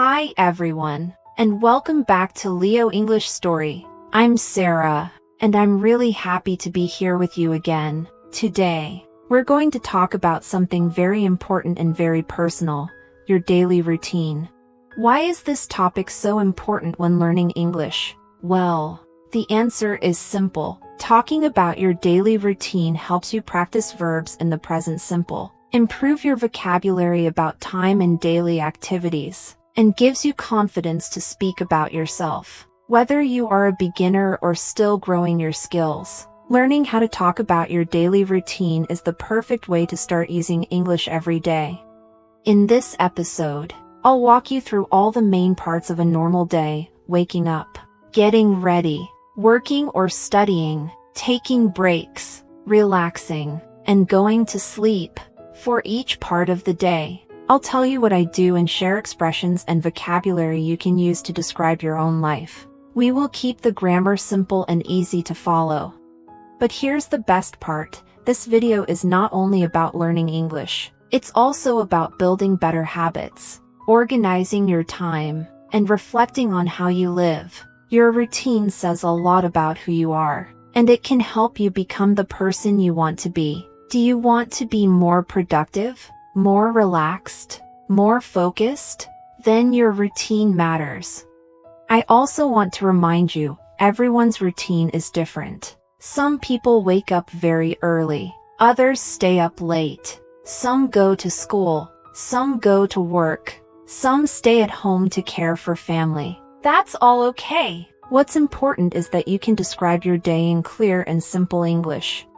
Hi everyone, and welcome back to Leo English Story. I'm Sarah, and I'm really happy to be here with you again. Today, we're going to talk about something very important and very personal, your daily routine. Why is this topic so important when learning English? Well, the answer is simple. Talking about your daily routine helps you practice verbs in the present simple, improve your vocabulary about time and daily activities, and gives you confidence to speak about yourself. Whether you are a beginner or still growing your skills, learning how to talk about your daily routine is the perfect way to start using English every day. In this episode, I'll walk you through all the main parts of a normal day: waking up, getting ready, working or studying, taking breaks, relaxing, and going to sleep. For each part of the day, I'll tell you what I do and share expressions and vocabulary you can use to describe your own life. We will keep the grammar simple and easy to follow. But here's the best part: this video is not only about learning English, it's also about building better habits, organizing your time, and reflecting on how you live. Your routine says a lot about who you are, and it can help you become the person you want to be. Do you want to be more productive, more relaxed, more focused? Then your routine matters. I also want to remind you, everyone's routine is different. Some people wake up very early, others stay up late. Some go to school, some go to work, some stay at home to care for family. That's all okay. What's important is that you can describe your day in clear and simple English.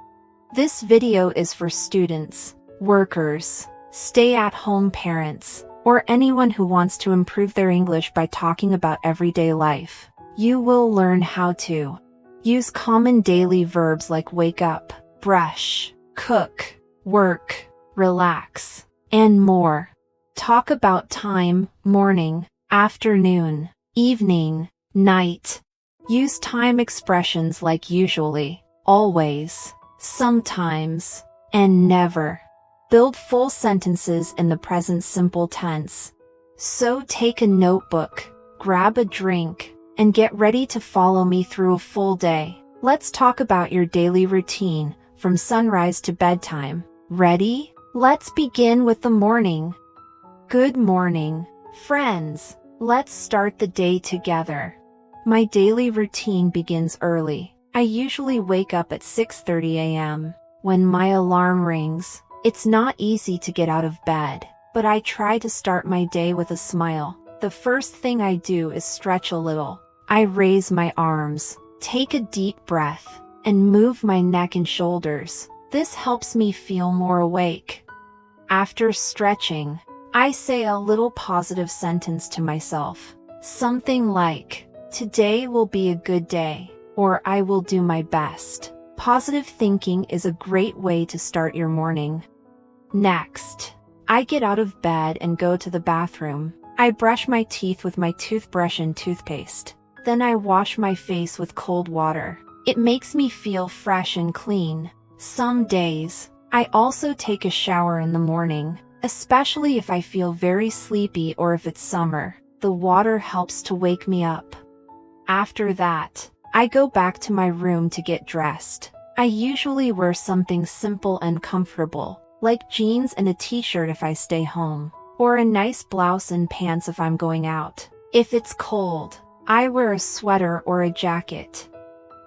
This video is for students, workers, stay-at-home parents, or anyone who wants to improve their English by talking about everyday life. You will learn how to use common daily verbs like wake up, brush, cook, work, relax, and more. Talk about time, morning, afternoon, evening, night. Use time expressions like usually, always, sometimes, and never. Build full sentences in the present simple tense. So take a notebook, grab a drink, and get ready to follow me through a full day. Let's talk about your daily routine, from sunrise to bedtime. Ready? Let's begin with the morning. Good morning, friends. Let's start the day together. My daily routine begins early. I usually wake up at 6:30 a.m. When my alarm rings, it's not easy to get out of bed, but I try to start my day with a smile. The first thing I do is stretch a little. I raise my arms, take a deep breath, and move my neck and shoulders. This helps me feel more awake. After stretching, I say a little positive sentence to myself. Something like, "Today will be a good day," or "I will do my best." Positive thinking is a great way to start your morning. Next, I get out of bed and go to the bathroom. I brush my teeth with my toothbrush and toothpaste. Then I wash my face with cold water. It makes me feel fresh and clean. Some days, I also take a shower in the morning, especially if I feel very sleepy or if it's summer. The water helps to wake me up. After that, I go back to my room to get dressed. I usually wear something simple and comfortable, like jeans and a t-shirt if I stay home, or a nice blouse and pants if I'm going out. If it's cold, I wear a sweater or a jacket.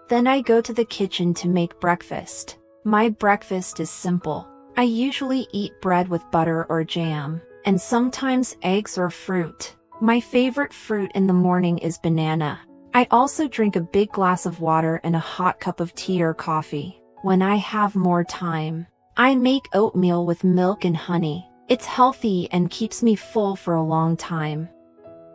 Then I go to the kitchen to make breakfast. My breakfast is simple. I usually eat bread with butter or jam, and sometimes eggs or fruit. My favorite fruit in the morning is banana. I also drink a big glass of water and a hot cup of tea or coffee. When I have more time, I make oatmeal with milk and honey. It's healthy and keeps me full for a long time.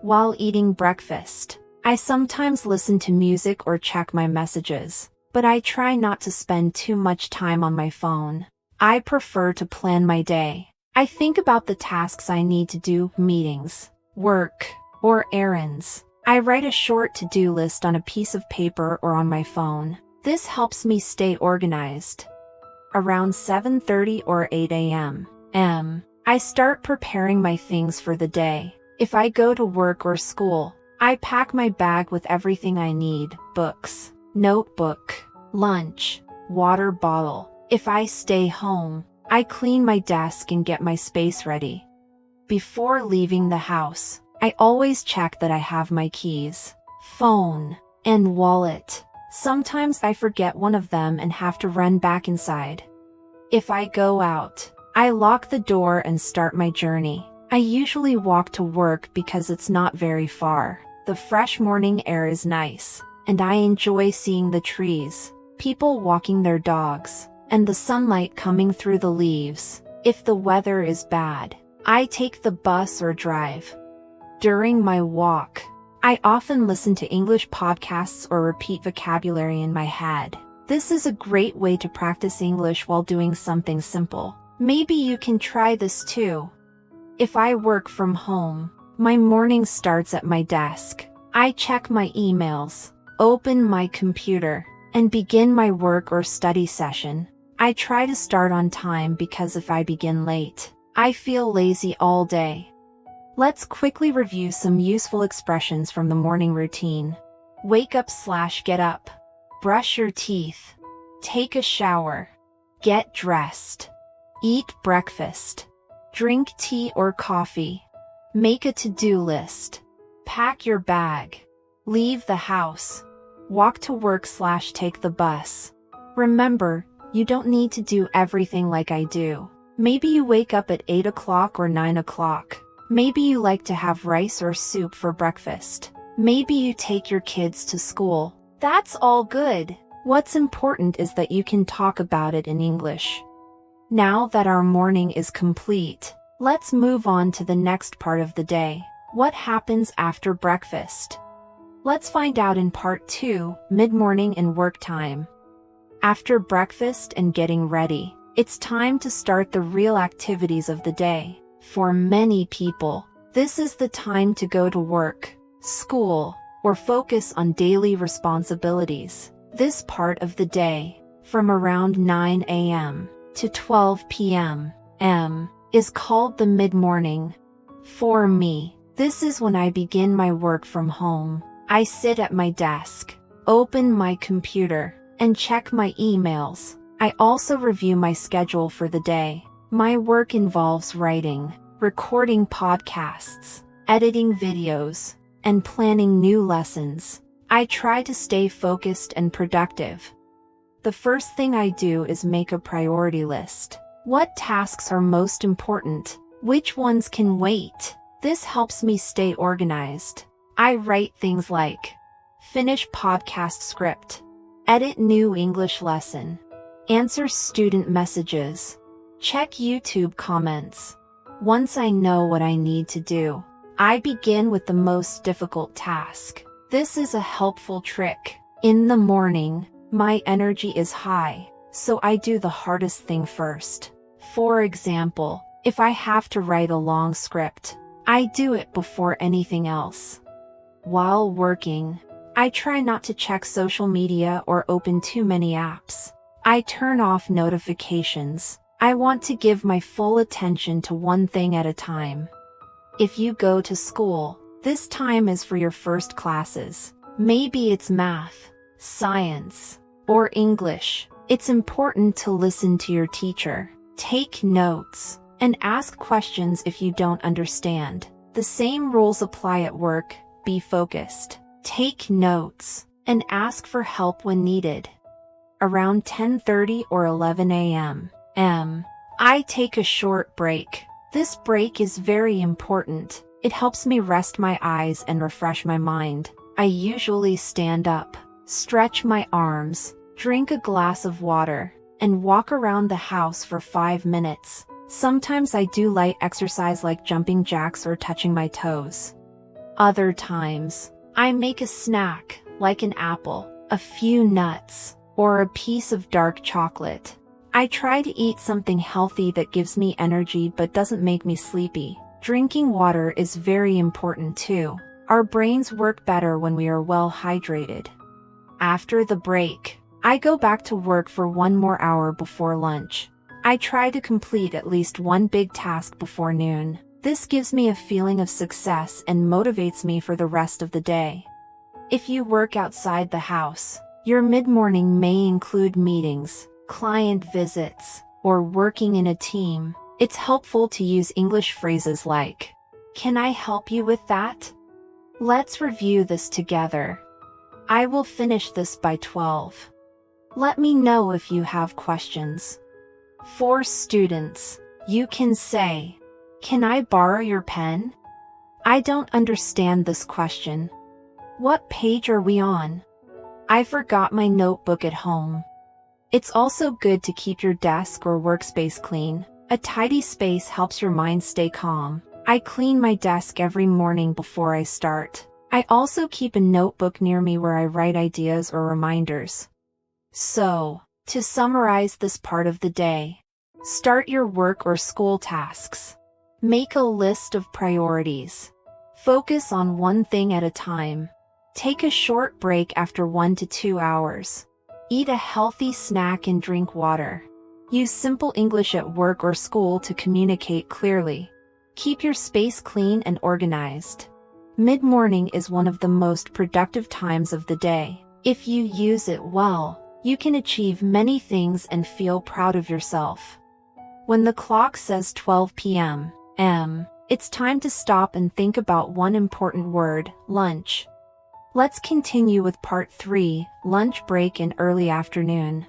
While eating breakfast, I sometimes listen to music or check my messages, but I try not to spend too much time on my phone. I prefer to plan my day. I think about the tasks I need to do, meetings, work, or errands. I write a short to-do list on a piece of paper or on my phone. This helps me stay organized. Around 7:30 or 8 a.m., I start preparing my things for the day. If I go to work or school, I pack my bag with everything I need: books, notebook, lunch, water bottle. If I stay home, I clean my desk and get my space ready. Before leaving the house, I always check that I have my keys, phone, and wallet. Sometimes I forget one of them and have to run back inside. If I go out, I lock the door and start my journey. I usually walk to work because it's not very far. The fresh morning air is nice, and I enjoy seeing the trees, people walking their dogs, and the sunlight coming through the leaves. If the weather is bad, I take the bus or drive. During my walk, I often listen to English podcasts or repeat vocabulary in my head. This is a great way to practice English while doing something simple. Maybe you can try this too. If I work from home, my morning starts at my desk. I check my emails, open my computer, and begin my work or study session. I try to start on time because if I begin late, I feel lazy all day. Let's quickly review some useful expressions from the morning routine. Wake up/get up. Brush your teeth. Take a shower. Get dressed. Eat breakfast. Drink tea or coffee. Make a to-do list. Pack your bag. Leave the house. Walk to work/take the bus. Remember, you don't need to do everything like I do. Maybe you wake up at 8 o'clock or 9 o'clock. Maybe you like to have rice or soup for breakfast. Maybe you take your kids to school. That's all good. What's important is that you can talk about it in English. Now that our morning is complete, let's move on to the next part of the day. What happens after breakfast? Let's find out in part 2, mid-morning and work time. After breakfast and getting ready, it's time to start the real activities of the day. For many people, this is the time to go to work, school, or focus on daily responsibilities. This part of the day, from around 9 a.m. to 12 p.m. is called the mid-morning. For me, this is when I begin my work from home. I sit at my desk, open my computer, and check my emails. I also review my schedule for the day. My work involves writing, recording podcasts, editing videos, and planning new lessons. I try to stay focused and productive. The first thing I do is make a priority list. What tasks are most important? Which ones can wait? This helps me stay organized. I write things like finish podcast script, edit new English lesson, answer student messages, check YouTube comments. Once I know what I need to do, I begin with the most difficult task. This is a helpful trick. In the morning, my energy is high, so I do the hardest thing first. For example, if I have to write a long script, I do it before anything else. While working, I try not to check social media or open too many apps. I turn off notifications. I want to give my full attention to one thing at a time. If you go to school, this time is for your first classes. Maybe it's math, science, or English. It's important to listen to your teacher, take notes, and ask questions if you don't understand. The same rules apply at work. Be focused, take notes, and ask for help when needed. Around 10:30 or 11 a.m., I take a short break. This break is very important. It helps me rest my eyes and refresh my mind. I usually stand up, stretch my arms, drink a glass of water, and walk around the house for 5 minutes. Sometimes I do light exercise like jumping jacks or touching my toes. Other times, I make a snack, like an apple, a few nuts, or a piece of dark chocolate. I try to eat something healthy that gives me energy but doesn't make me sleepy. Drinking water is very important too. Our brains work better when we are well hydrated. After the break, I go back to work for 1 more hour before lunch. I try to complete at least one big task before noon. This gives me a feeling of success and motivates me for the rest of the day. If you work outside the house, your mid-morning may include meetings, client visits, or working in a team. It's helpful to use English phrases like, "Can I help you with that?" Let's review this together. I will finish this by 12. Let me know if you have questions. For students, you can say, "Can I borrow your pen?" I don't understand this question. What page are we on? I forgot my notebook at home. It's also good to keep your desk or workspace clean. A tidy space helps your mind stay calm. I clean my desk every morning before I start. I also keep a notebook near me where I write ideas or reminders. So, to summarize this part of the day, start your work or school tasks. Make a list of priorities. Focus on one thing at a time. Take a short break after 1 to 2 hours. Eat a healthy snack and drink water. Use simple English at work or school to communicate clearly. Keep your space clean and organized. Mid-morning is one of the most productive times of the day. If you use it well, you can achieve many things and feel proud of yourself. When the clock says 12 p.m., it's time to stop and think about one important word, lunch. Let's continue with part 3, lunch break in early afternoon.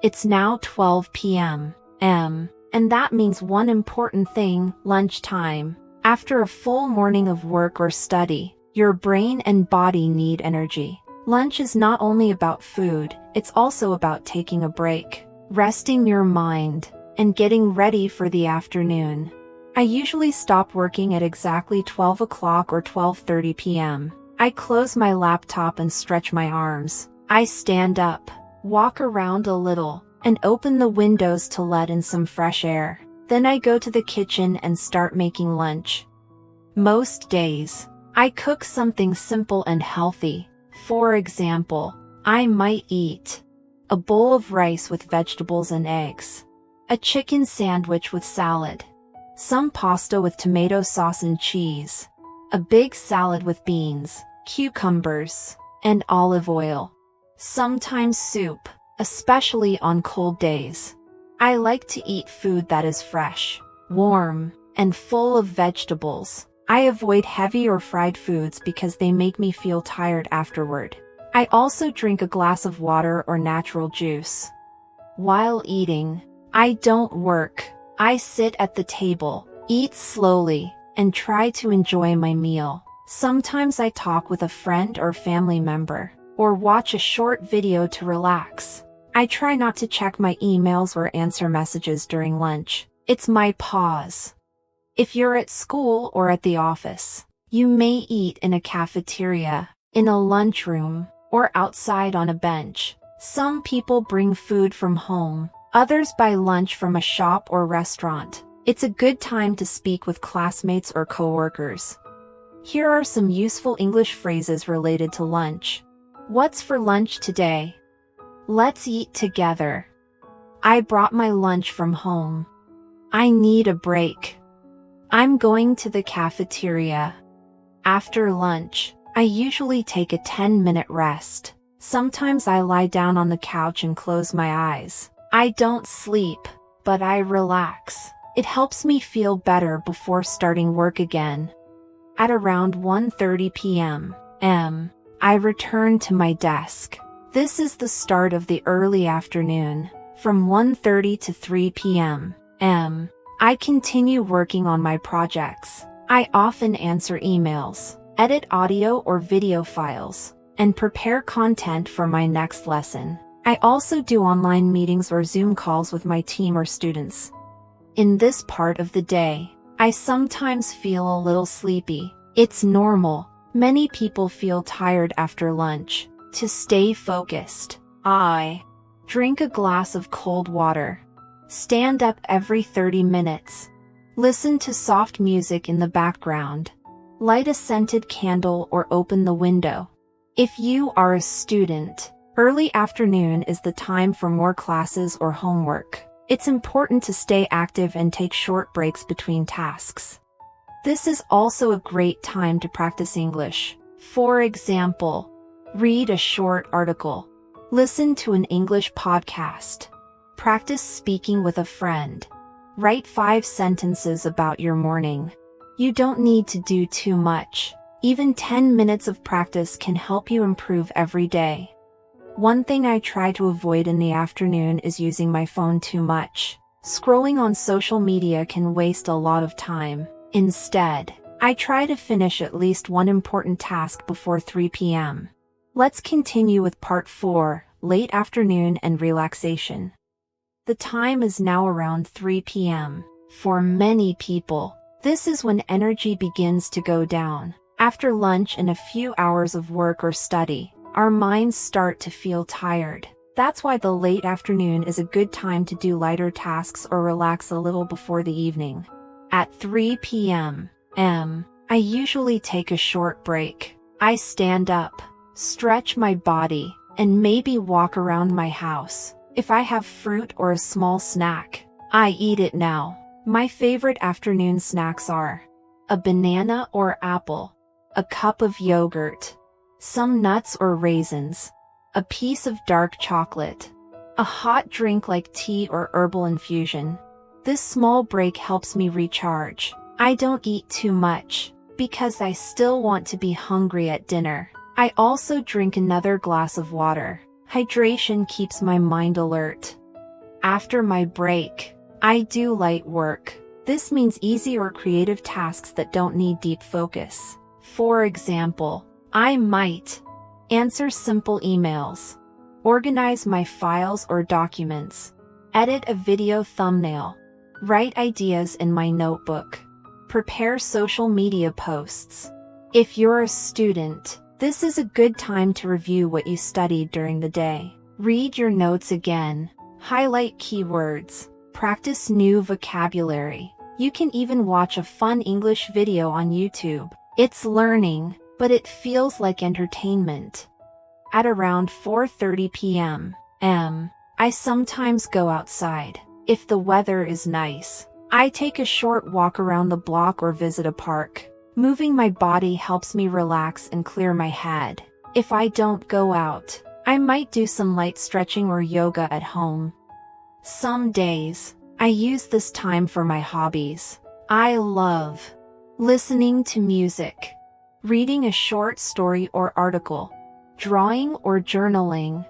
It's now 12 p.m., and that means one important thing, lunchtime. After a full morning of work or study, your brain and body need energy. Lunch is not only about food, it's also about taking a break, resting your mind, and getting ready for the afternoon. I usually stop working at exactly 12 o'clock or 12:30 p.m. I close my laptop and stretch my arms. I stand up, walk around a little, and open the windows to let in some fresh air. Then I go to the kitchen and start making lunch. Most days, I cook something simple and healthy. For example, I might eat a bowl of rice with vegetables and eggs, a chicken sandwich with salad, some pasta with tomato sauce and cheese, a big salad with beans, cucumbers, and olive oil. Sometimes soup, especially on cold days. I like to eat food that is fresh, warm, and full of vegetables. I avoid heavy or fried foods because they make me feel tired afterward. I also drink a glass of water or natural juice. While eating, I don't work. I sit at the table, eat slowly, and try to enjoy my meal. Sometimes I talk with a friend or family member, or watch a short video to relax. I try not to check my emails or answer messages during lunch. It's my pause. If you're at school or at the office, you may eat in a cafeteria, in a lunchroom, or outside on a bench. Some people bring food from home, others buy lunch from a shop or restaurant. It's a good time to speak with classmates or coworkers. Here are some useful English phrases related to lunch. What's for lunch today? Let's eat together. I brought my lunch from home. I need a break. I'm going to the cafeteria. After lunch, I usually take a 10-minute rest. Sometimes I lie down on the couch and close my eyes. I don't sleep, but I relax. It helps me feel better before starting work again. At around 1:30 p.m., I return to my desk. This is the start of the early afternoon. From 1:30 to 3 p.m., I continue working on my projects. I often answer emails, edit audio or video files, and prepare content for my next lesson. I also do online meetings or Zoom calls with my team or students. In this part of the day, I sometimes feel a little sleepy. It's normal. Many people feel tired after lunch. To stay focused, I drink a glass of cold water. Stand up every 30 minutes. Listen to soft music in the background. Light a scented candle or open the window. If you are a student, early afternoon is the time for more classes or homework. It's important to stay active and take short breaks between tasks. This is also a great time to practice English. For example, read a short article, listen to an English podcast, practice speaking with a friend, write 5 sentences about your morning. You don't need to do too much. Even 10 minutes of practice can help you improve every day. One thing I try to avoid in the afternoon is using my phone too much. Scrolling on social media can waste a lot of time. Instead, I try to finish at least one important task before 3 p.m. Let's continue with part 4, late afternoon and relaxation. The time is now around 3 p.m. For many people, this is when energy begins to go down. After lunch and a few hours of work or study, our minds start to feel tired. That's why the late afternoon is a good time to do lighter tasks or relax a little before the evening. At 3 p.m., I usually take a short break. I stand up, stretch my body, and maybe walk around my house. If I have fruit or a small snack, I eat it now. My favorite afternoon snacks are a banana or apple, a cup of yogurt, some nuts or raisins, a piece of dark chocolate, a hot drink like tea or herbal infusion. This small break helps me recharge. I don't eat too much, because I still want to be hungry at dinner. I also drink another glass of water. Hydration keeps my mind alert. After my break, I do light work. This means easy or creative tasks that don't need deep focus. For example, I might answer simple emails, organize my files or documents, edit a video thumbnail, write ideas in my notebook, prepare social media posts. If you're a student, this is a good time to review what you studied during the day. Read your notes again, highlight keywords, practice new vocabulary. You can even watch a fun English video on YouTube. It's learning, but it feels like entertainment. At around 4:30 p.m., I sometimes go outside. If the weather is nice, I take a short walk around the block or visit a park. Moving my body helps me relax and clear my head. If I don't go out, I might do some light stretching or yoga at home. Some days, I use this time for my hobbies. I love listening to music, reading a short story or article, drawing or journaling,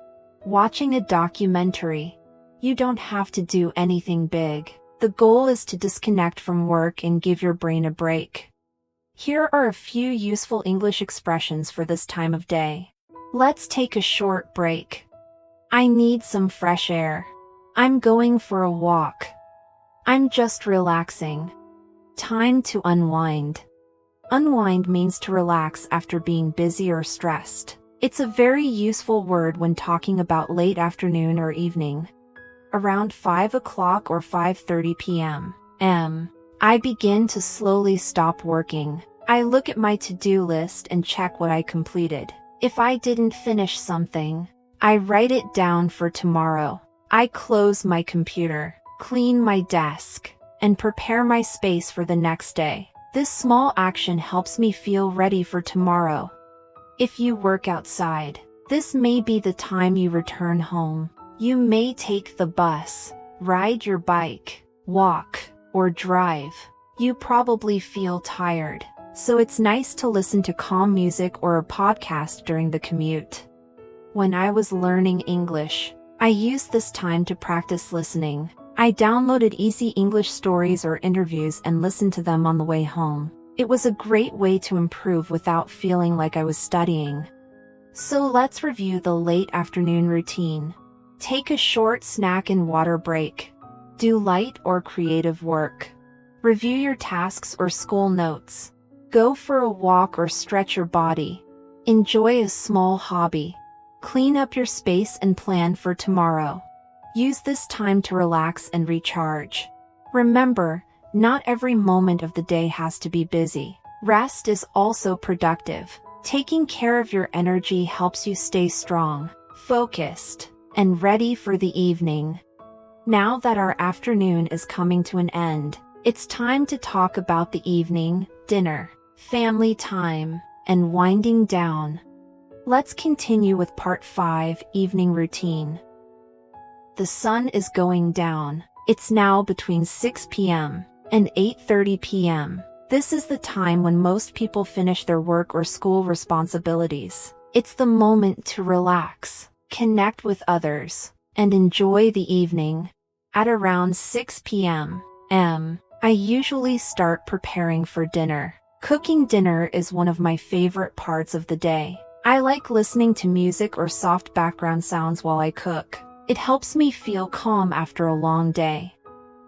watching a documentary. You don't have to do anything big. The goal is to disconnect from work and give your brain a break. Here are a few useful English expressions for this time of day. Let's take a short break. I need some fresh air. I'm going for a walk. I'm just relaxing. Time to unwind. Unwind means to relax after being busy or stressed. It's a very useful word when talking about late afternoon or evening. Around 5 o'clock or 5:30 p.m., I begin to slowly stop working. I look at my to-do list and check what I completed. If I didn't finish something, I write it down for tomorrow. I close my computer, clean my desk, and prepare my space for the next day. This small action helps me feel ready for tomorrow. If you work outside, this may be the time you return home. You may take the bus, ride your bike, walk, or drive. You probably feel tired, so it's nice to listen to calm music or a podcast during the commute. When I was learning English, I used this time to practice listening. I downloaded easy English stories or interviews and listened to them on the way home. It was a great way to improve without feeling like I was studying. So let's review the late afternoon routine. Take a short snack and water break. Do light or creative work. Review your tasks or school notes. Go for a walk or stretch your body. Enjoy a small hobby. Clean up your space and plan for tomorrow. Use this time to relax and recharge. Remember, not every moment of the day has to be busy. Rest is also productive. Taking care of your energy helps you stay strong, focused, and ready for the evening. Now that our afternoon is coming to an end, It's time to talk about the evening, dinner, family time, and winding down. Let's continue with part 5, evening routine. The sun is going down. It's now between 6 p.m. and 8:30 p.m. This is the time when most people finish their work or school responsibilities. It's the moment to relax, connect with others, and enjoy the evening. At around 6 p.m., I usually start preparing for dinner. Cooking dinner is one of my favorite parts of the day. I like listening to music or soft background sounds while I cook. It helps me feel calm after a long day.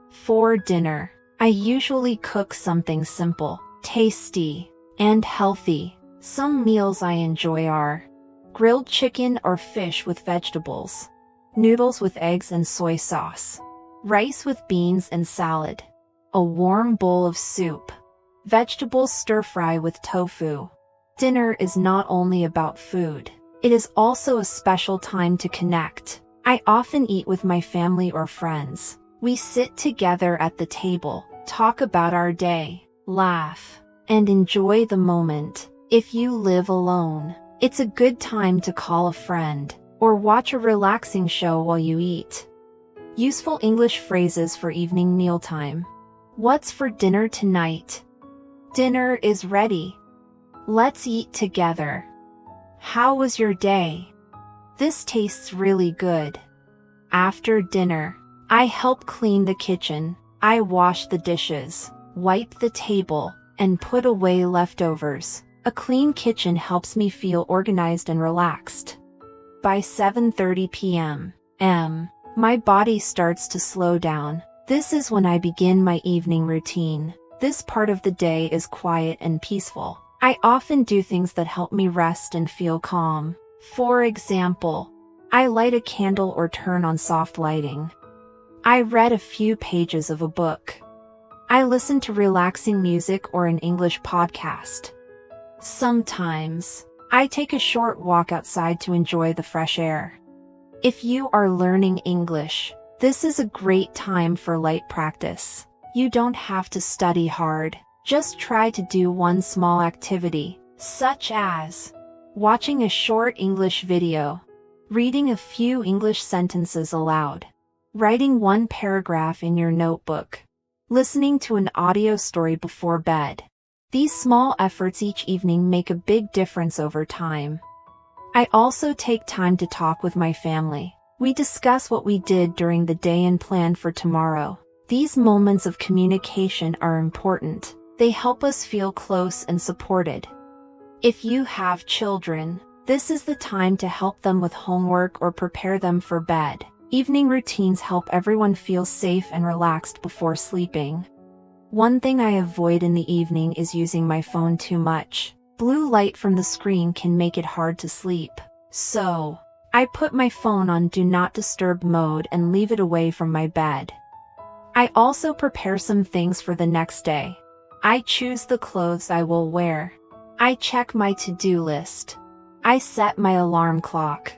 For dinner, I usually cook something simple, tasty, and healthy. Some meals I enjoy are grilled chicken or fish with vegetables, noodles with eggs and soy sauce, rice with beans and salad, a warm bowl of soup, vegetable stir-fry with tofu. Dinner is not only about food, it is also a special time to connect. I often eat with my family or friends. We sit together at the table, talk about our day, laugh, and enjoy the moment. If you live alone, it's a good time to call a friend, or watch a relaxing show while you eat. Useful English phrases for evening mealtime. What's for dinner tonight? Dinner is ready. Let's eat together. How was your day? This tastes really good. After dinner, I help clean the kitchen. I wash the dishes, wipe the table, and put away leftovers. A clean kitchen helps me feel organized and relaxed. By 7:30 p.m., my body starts to slow down. This is when I begin my evening routine. This part of the day is quiet and peaceful. I often do things that help me rest and feel calm. For example, I light a candle or turn on soft lighting. I read a few pages of a book. I listen to relaxing music or an English podcast. Sometimes, I take a short walk outside to enjoy the fresh air. If you are learning English, this is a great time for light practice. You don't have to study hard. Just try to do one small activity, such as watching a short English video, reading a few English sentences aloud, writing one paragraph in your notebook, listening to an audio story before bed. These small efforts each evening make a big difference over time. I also take time to talk with my family. We discuss what we did during the day and plan for tomorrow. These moments of communication are important. They help us feel close and supported. If you have children, this is the time to help them with homework or prepare them for bed. Evening routines help everyone feel safe and relaxed before sleeping. One thing I avoid in the evening is using my phone too much. Blue light from the screen can make it hard to sleep. So, I put my phone on Do Not Disturb mode and leave it away from my bed. I also prepare some things for the next day. I choose the clothes I will wear. I check my to-do list. I set my alarm clock.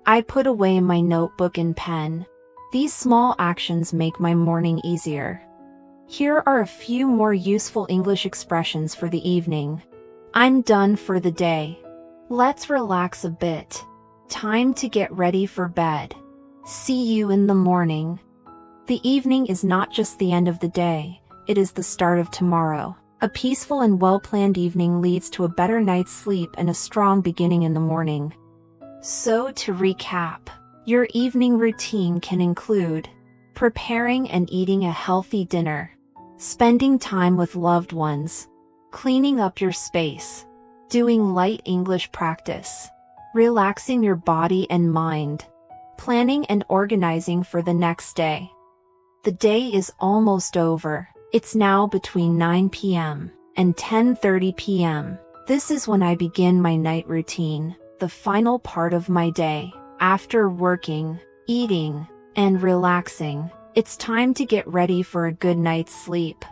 I put away my notebook and pen. These small actions make my morning easier. Here are a few more useful English expressions for the evening. I'm done for the day. Let's relax a bit. Time to get ready for bed. See you in the morning. The evening is not just the end of the day, it is the start of tomorrow. A peaceful and well-planned evening leads to a better night's sleep and a strong beginning in the morning. So to recap, your evening routine can include preparing and eating a healthy dinner, spending time with loved ones, cleaning up your space, doing light English practice, relaxing your body and mind, planning and organizing for the next day. The day is almost over. It's now between 9 p.m. and 10:30 p.m. This is when I begin my night routine, the final part of my day. After working, eating, and relaxing, it's time to get ready for a good night's sleep.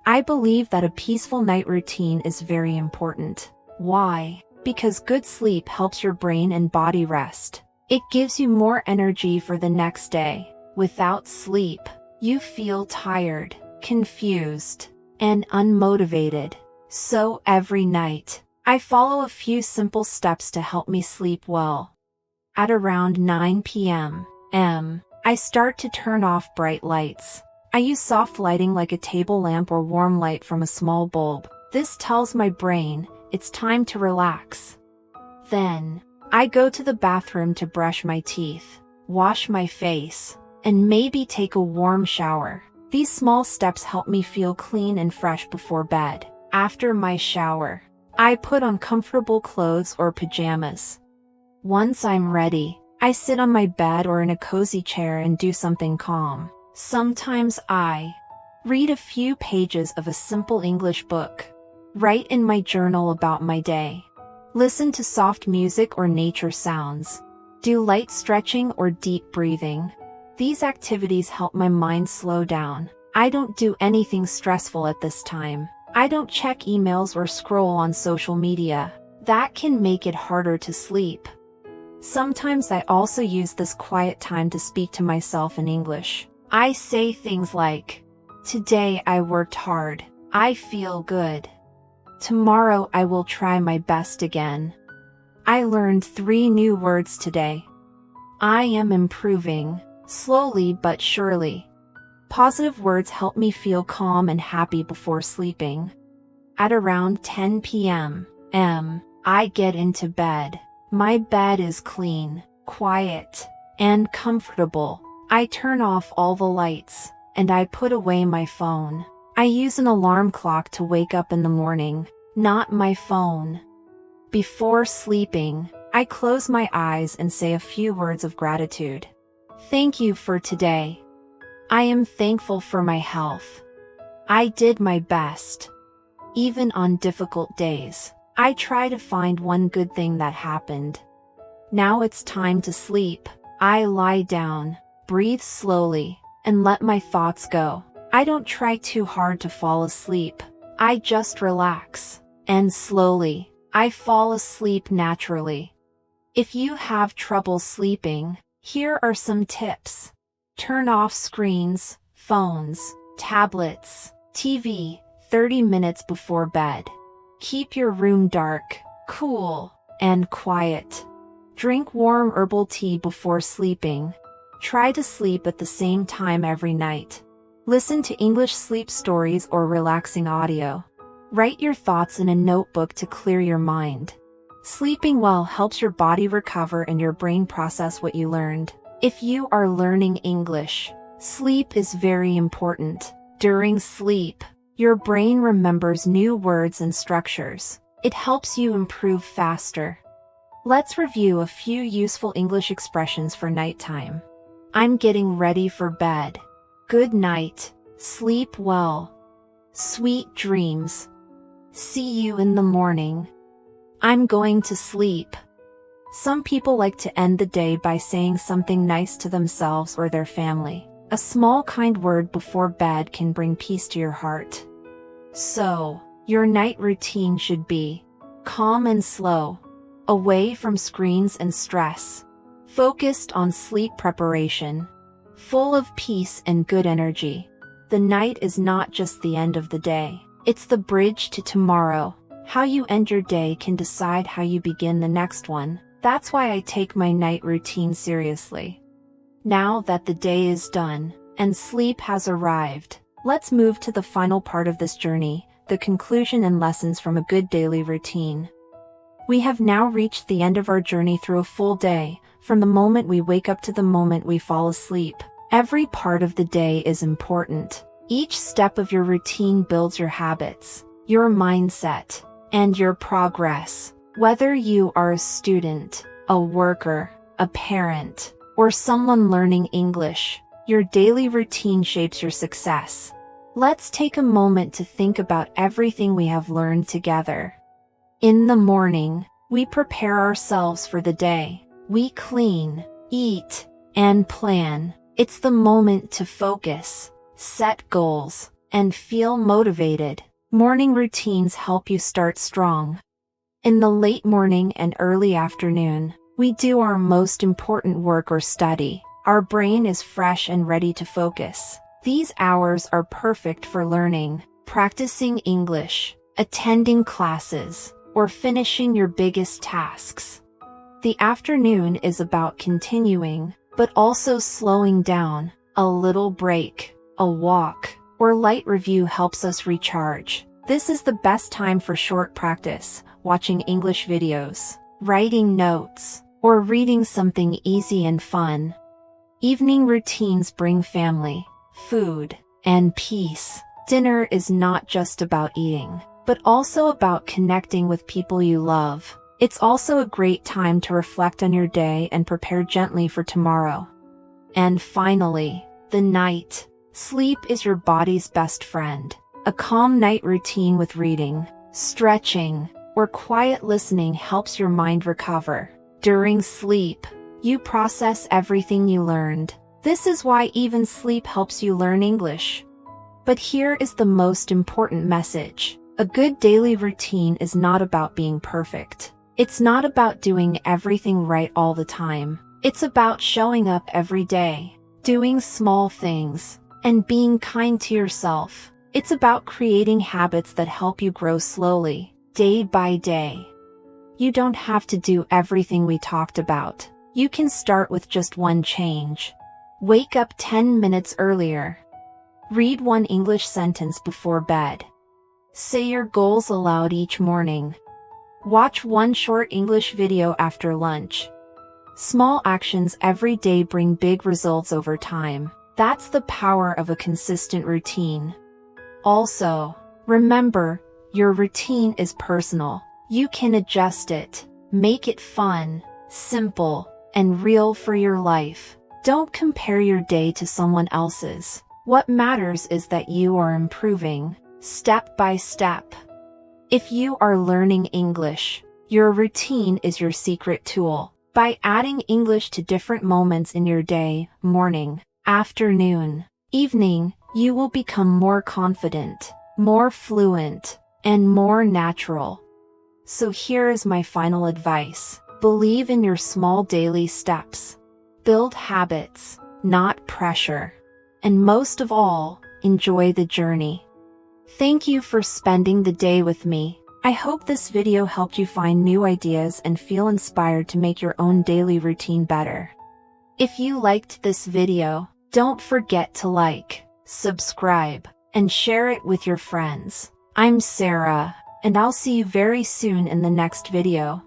I believe that a peaceful night routine is very important. Why? Because good sleep helps your brain and body rest. It gives you more energy for the next day. Without sleep, you feel tired, confused, and unmotivated. So every night, I follow a few simple steps to help me sleep well. At around 9 p.m., I start to turn off bright lights. I use soft lighting like a table lamp or warm light from a small bulb. This tells my brain it's time to relax. Then, I go to the bathroom to brush my teeth, wash my face, and maybe take a warm shower. These small steps help me feel clean and fresh before bed. After my shower, I put on comfortable clothes or pajamas. Once I'm ready, I sit on my bed or in a cozy chair and do something calm. Sometimes I read a few pages of a simple English book, write in my journal about my day, listen to soft music or nature sounds, do light stretching or deep breathing. These activities help my mind slow down. I don't do anything stressful at this time. I don't check emails or scroll on social media. That can make it harder to sleep. Sometimes I also use this quiet time to speak to myself in English. I say things like, "Today I worked hard. I feel good. Tomorrow I will try my best again. I learned 3 new words today. I am improving, slowly but surely." Positive words help me feel calm and happy before sleeping. At around 10 p.m., I get into bed. My bed is clean, quiet, and comfortable. I turn off all the lights, and I put away my phone. I use an alarm clock to wake up in the morning, not my phone. Before sleeping, I close my eyes and say a few words of gratitude. Thank you for today. I am thankful for my health. I did my best. Even on difficult days, I try to find one good thing that happened. Now it's time to sleep. I lie down, breathe slowly, and let my thoughts go. I don't try too hard to fall asleep. I just relax, and slowly, I fall asleep naturally. If you have trouble sleeping, here are some tips. Turn off screens, phones, tablets, TV, 30 minutes before bed. Keep your room dark, cool, and quiet. Drink warm herbal tea before sleeping. Try to sleep at the same time every night. Listen to English sleep stories or relaxing audio. Write your thoughts in a notebook to clear your mind. Sleeping well helps your body recover and your brain process what you learned. If you are learning English, sleep is very important. During sleep, your brain remembers new words and structures. It helps you improve faster. Let's review a few useful English expressions for nighttime. I'm getting ready for bed. Good night. Sleep well. Sweet dreams. See you in the morning. I'm going to sleep. Some people like to end the day by saying something nice to themselves or their family. A small kind word before bed can bring peace to your heart. So, your night routine should be calm and slow, away from screens and stress, focused on sleep preparation, full of peace and good energy. The night is not just the end of the day, it's the bridge to tomorrow. How you end your day can decide how you begin the next one. That's why I take my night routine seriously. Now that the day is done, and sleep has arrived, let's move to the final part of this journey, the conclusion and lessons from a good daily routine. We have now reached the end of our journey through a full day, from the moment we wake up to the moment we fall asleep. Every part of the day is important. Each step of your routine builds your habits, your mindset, and your progress. Whether you are a student, a worker, a parent, or someone learning English, your daily routine shapes your success. Let's take a moment to think about everything we have learned together. In the morning, we prepare ourselves for the day. We clean, eat, and plan. It's the moment to focus, set goals, and feel motivated. Morning routines help you start strong. In the late morning and early afternoon, we do our most important work or study. Our brain is fresh and ready to focus. These hours are perfect for learning, practicing English, attending classes, or finishing your biggest tasks. The afternoon is about continuing, but also slowing down. A little break, a walk, or light review helps us recharge. This is the best time for short practice, watching English videos, writing notes, or reading something easy and fun. Evening routines bring family, food, and peace. Dinner is not just about eating, but also about connecting with people you love. It's also a great time to reflect on your day and prepare gently for tomorrow. And finally, the night. Sleep is your body's best friend. A calm night routine with reading, stretching, or quiet listening helps your mind recover. During sleep, you process everything you learned. This is why even sleep helps you learn English. But here is the most important message. A good daily routine is not about being perfect. It's not about doing everything right all the time. It's about showing up every day, doing small things, and being kind to yourself. It's about creating habits that help you grow slowly, day by day. You don't have to do everything we talked about. You can start with just one change. Wake up 10 minutes earlier. Read one English sentence before bed. Say your goals aloud each morning. Watch one short English video after lunch. Small actions every day bring big results over time. That's the power of a consistent routine. Also, remember, your routine is personal. You can adjust it, make it fun, simple, and real for your life. Don't compare your day to someone else's. What matters is that you are improving, step by step. If you are learning English, your routine is your secret tool. By adding English to different moments in your day, morning, afternoon, evening, you will become more confident, more fluent, and more natural. So here is my final advice. Believe in your small daily steps. Build habits, not pressure. And most of all, enjoy the journey. Thank you for spending the day with me. I hope this video helped you find new ideas and feel inspired to make your own daily routine better. If you liked this video, don't forget to like, subscribe, and share it with your friends. I'm Sarah, and I'll see you very soon in the next video.